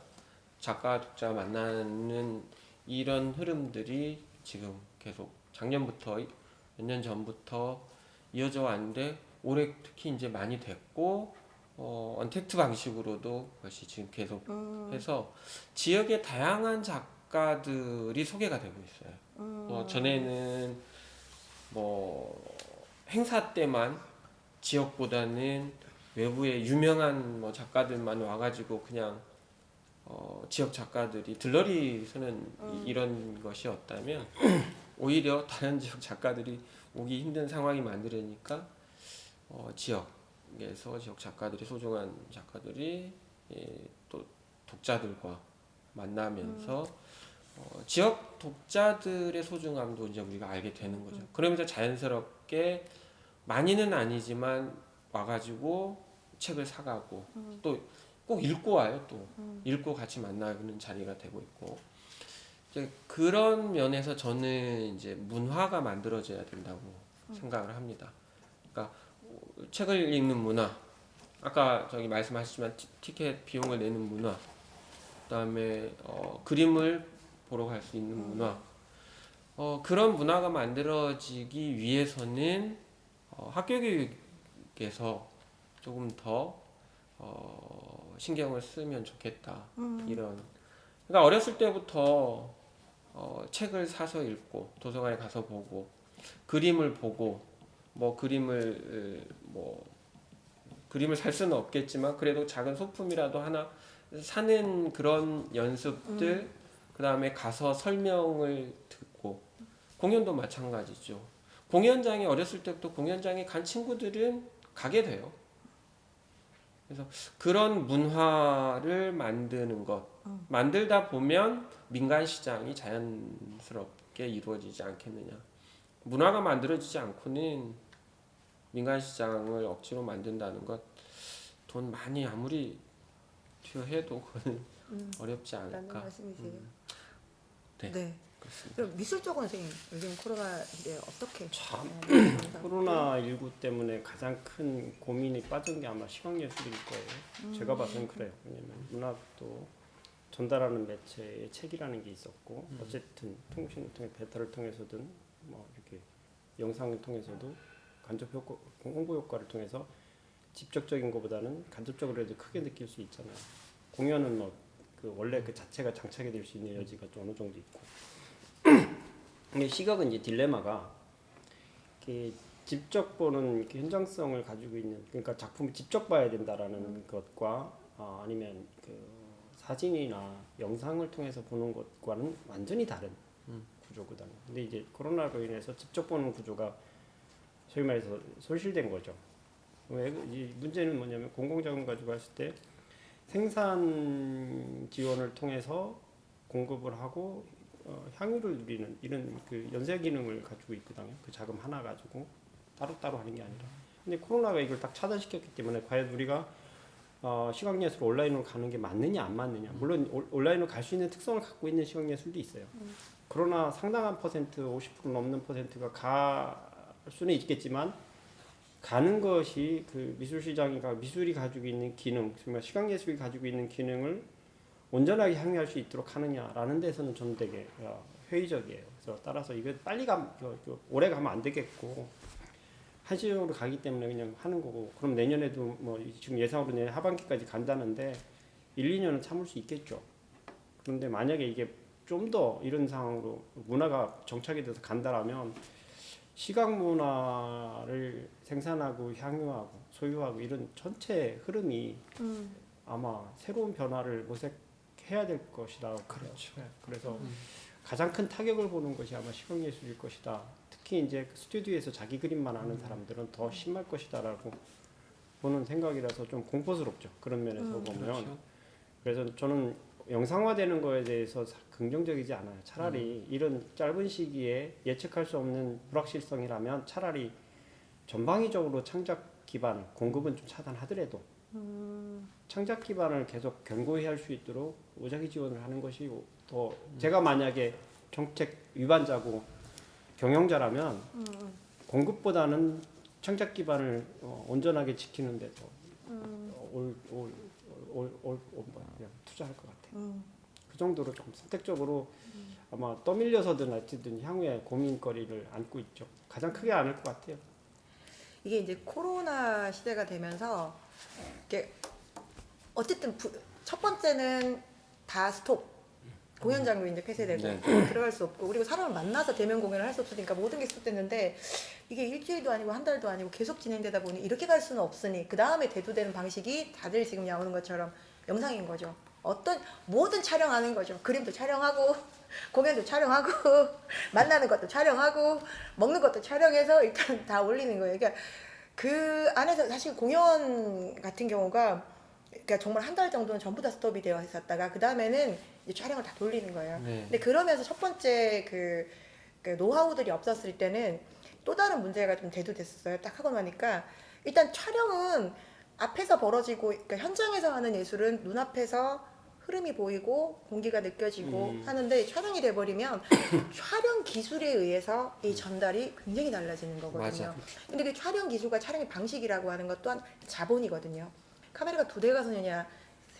작가, 독자 만나는 이런 흐름들이 지금 계속 작년부터 몇 년 전부터 이어져 왔는데 올해 특히 이제 많이 됐고 언택트 방식으로도 그것이 지금 계속 해서 지역의 다양한 작가들이 소개가 되고 있어요. 전에는 뭐 행사 때만 지역보다는 외부의 유명한 뭐 작가들만 와가지고 그냥 지역 작가들이 들러리 서는 이런 것이었다면 오히려 다른 지역 작가들이 오기 힘든 상황이 만들어지니까 지역에서 지역 작가들이 소중한 작가들이 또 독자들과 만나면서 지역 독자들의 소중함도 이제 우리가 알게 되는 거죠. 그러면서 자연스럽게 많이는 아니지만 와가지고 책을 사가고 또 꼭 읽고 와요. 또 읽고 같이 만나는 자리가 되고 있고 이제 그런 면에서 저는 이제 문화가 만들어져야 된다고 생각을 합니다. 그러니까 책을 읽는 문화, 아까 저기 말씀하셨지만 티켓 비용을 내는 문화, 그다음에 그림을 보러 갈 수 있는 문화, 그런 문화가 만들어지기 위해서는 학교 교육에서 조금 더 신경을 쓰면 좋겠다. 이런. 그러니까 어렸을 때부터 책을 사서 읽고 도서관에 가서 보고 그림을 보고 그림을 살 수는 없겠지만 그래도 작은 소품이라도 하나 사는 그런 연습들, 그 다음에 가서 설명을 듣고 공연도 마찬가지죠. 공연장에 어렸을 때부터 공연장에 간 친구들은 가게 돼요. 그래서 그런 문화를 만드는 것, 만들다 보면 민간 시장이 자연스럽게 이루어지지 않겠느냐. 문화가 만들어지지 않고는 민간 시장을 억지로 만든다는 것, 돈 많이 아무리 투여해도 그건 어렵지 않을까. 라는 말씀이세요. 네. 네. 그럼 미술 쪽은 선생님 요즘 코로나 시대에 어떻게? 참 코로나19 때문에 가장 큰 고민이 빠진 게 아마 시각예술일 거예요. 제가 봐서는 그래요. 왜냐면 문학도 전달하는 매체의 책이라는 게 있었고 어쨌든 통신을 통해 베타를 통해서든 뭐 이렇게 영상을 통해서도 간접 효과, 홍보 효과를 통해서 직접적인 것보다는 간접적으로도 크게 느낄 수 있잖아요. 공연은 뭐 그 원래 그 자체가 장착이 될 수 있는 여지가 좀 어느 정도 있고. 근데 시각은 이제 딜레마가 이렇게 직접 보는 그 현장성을 가지고 있는, 그러니까 작품을 직접 봐야 된다라는 것과 아니면 그 사진이나 영상을 통해서 보는 것과는 완전히 다른 구조거든요. 근데 이제 코로나로 인해서 직접 보는 구조가 소위 말해서 소실된 거죠. 왜? 이 문제는 뭐냐면 공공자금 가지고 했을 때 생산 지원을 통해서 공급을 하고 향유를 누리는 이런 그 연쇄 기능을 가지고 있거든요. 그 자금 하나 가지고 따로따로 하는 게 아니라. 근데 코로나가 이걸 딱 차단시켰기 때문에 과연 우리가 시각예술 온라인으로 가는 게 맞느냐 안 맞느냐. 물론 온라인으로 갈 수 있는 특성을 갖고 있는 시각예술도 있어요. 그러나 상당한 퍼센트, 50% 넘는 퍼센트가 갈 수는 있겠지만 가는 것이 그 미술시장이가 미술이 가지고 있는 기능, 정말 시각예술이 가지고 있는 기능을 온전하게 향유할 수 있도록 하느냐라는 데서는 저는 되게 회의적이에요. 그래서 따라서 이거 빨리 오래 가면 안 되겠고 한시적으로 가기 때문에 그냥 하는 거고, 그럼 내년에도 뭐 지금 예상으로 내년 하반기까지 간다는데 1, 2년은 참을 수 있겠죠. 그런데 만약에 이게 좀 더 이런 상황으로 문화가 정착이 돼서 간다라면 시각 문화를 생산하고 향유하고 소유하고 이런 전체 흐름이 아마 새로운 변화를 모색해야 될 것이다. 그렇죠. 그래서 가장 큰 타격을 보는 것이 아마 시각예술일 것이다. 특히 이제 스튜디오에서 자기 그림만 아는 사람들은 더 심할 것이다라고 보는 생각이라서 좀 공포스럽죠. 그런 면에서 보면. 그렇죠. 그래서 저는 영상화되는 거에 대해서 긍정적이지 않아요. 차라리 이런 짧은 시기에 예측할 수 없는 불확실성이라면 차라리 전방위적으로 창작 기반 공급은 좀 차단하더라도 창작 기반을 계속 견고히 할 수 있도록 무작위 지원을 하는 것이 더, 제가 만약에 정책 위반자고 경영자라면 공급보다는 창작 기반을 온전하게 지키는 데서 그냥 투자할 것 같아요. 그 정도로 좀 선택적으로 아마 떠밀려서든 어쨌든 향후에 고민거리를 안고 있죠. 가장 크게 안을 것 같아요. 이게 이제 코로나 시대가 되면서 이게 어쨌든 첫 번째는 다 스톱. 공연장도 이제 폐쇄되고 네. 들어갈 수 없고, 그리고 사람을 만나서 대면 공연을 할 수 없으니까 모든 게 스톱됐는데 이게 일주일도 아니고 한 달도 아니고 계속 진행되다 보니 이렇게 갈 수는 없으니 그 다음에 대두되는 방식이 다들 지금 나오는 것처럼 영상인 거죠. 뭐든 촬영하는 거죠. 그림도 촬영하고 공연도 촬영하고 만나는 것도 촬영하고 먹는 것도 촬영해서 일단 다 올리는 거예요. 그러니까 그 안에서 사실 공연 같은 경우가 그러니까 정말 한 달 정도는 전부 다 스톱이 되어 있었다가 그 다음에는 이제 촬영을 다 돌리는 거예요. 네. 근데 그러면서 첫 번째 그 노하우들이 없었을 때는 또 다른 문제가 좀 대두됐어요. 딱 하고 나니까 일단 촬영은 앞에서 벌어지고, 그러니까 현장에서 하는 예술은 눈앞에서 흐름이 보이고 공기가 느껴지고 하는데 촬영이 돼버리면 촬영 기술에 의해서 이 전달이 굉장히 달라지는 거거든요. 맞아. 근데 그 촬영 기술과 촬영의 방식이라고 하는 것 또한 자본이거든요. 카메라가 2대가 서느냐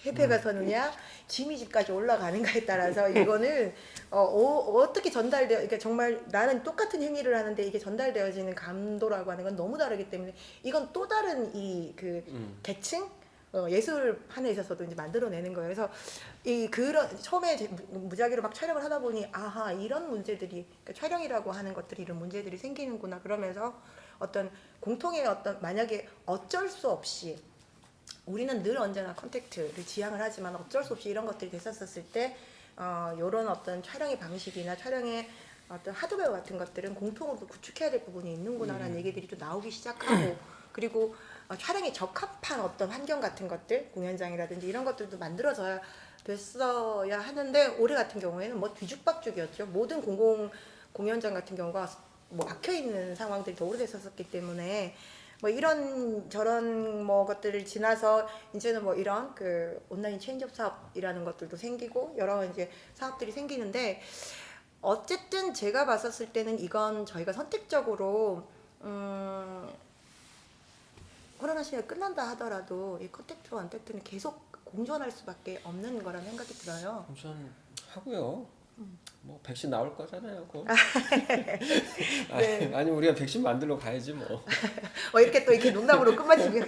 3대가 서느냐 지미 집까지 올라가는가에 따라서 이거는 어떻게 전달되어, 그러니까 정말 나는 똑같은 행위를 하는데 이게 전달되어지는 감도라고 하는 건 너무 다르기 때문에 이건 또 다른 이 그 계층 예술판에 있어서도 이제 만들어내는 거예요. 그래서 그런 처음에 무작위로 막 촬영을 하다 보니 아하, 이런 문제들이, 그러니까 촬영이라고 하는 것들이 이런 문제들이 생기는구나. 그러면서 어떤 공통의 만약에 어쩔 수 없이 우리는 늘 언제나 컨택트를 지향을 하지만 어쩔 수 없이 이런 것들이 됐었을 때 이런 어떤 촬영의 방식이나 촬영의 어떤 하드웨어 같은 것들은 공통으로 구축해야 될 부분이 있는구나라는 얘기들이 또 나오기 시작하고, 그리고 촬영에 적합한 어떤 환경 같은 것들, 공연장이라든지 이런 것들도 만들어져야 됐어야 하는데 올해 같은 경우에는 뭐 뒤죽박죽이었죠. 모든 공연장 같은 경우가 뭐 막혀 있는 상황들이 더 오래됐었기 때문에 뭐 이런 저런 뭐 것들을 지나서 이제는 뭐 이런 그 온라인 체인지업 사업이라는 것들도 생기고 여러 이제 사업들이 생기는데, 어쨌든 제가 봤었을 때는 이건 저희가 선택적으로 코로나 시대가 끝난다 하더라도 이 컨택트와 언택트는 계속 공존할 수밖에 없는 거라는 생각이 들어요. 우선 하고요. 뭐 백신 나올 거잖아요. 곧. 네. 아니 우리가 백신 만들러 가야지 뭐. 이렇게 또 이렇게 농담으로 끝마치면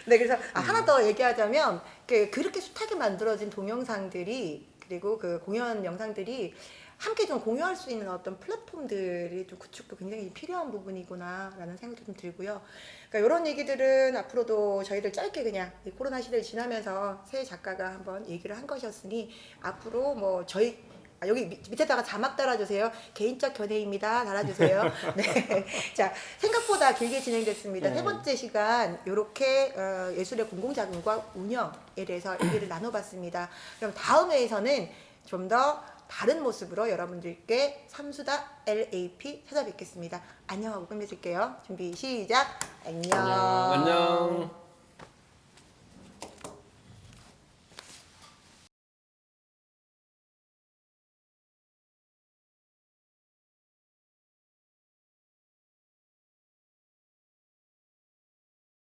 네, 그래서 하나 더 얘기하자면 그렇게 숱하게 만들어진 동영상들이 그리고 그 공연 영상들이 함께 좀 공유할 수 있는 어떤 플랫폼들이 좀 구축도 굉장히 필요한 부분이구나라는 생각도 좀 들고요. 그러니까 이런 얘기들은 앞으로도 저희들 짧게 그냥 이 코로나 시대를 지나면서 새 작가가 한번 얘기를 한 것이었으니 앞으로 뭐 저희 여기 밑에다가 자막 달아주세요. 개인적 견해입니다. 달아주세요. 네. 자, 생각보다 길게 진행됐습니다. 세 번째 시간 이렇게 예술의 공공자금과 운영에 대해서 얘기를 나눠봤습니다. 그럼 다음 회에서는 좀 더 다른 모습으로 여러분들께 삼수다 LAP 찾아뵙겠습니다. 안녕하고 끝내줄게요. 준비 시작. 안녕. 안녕.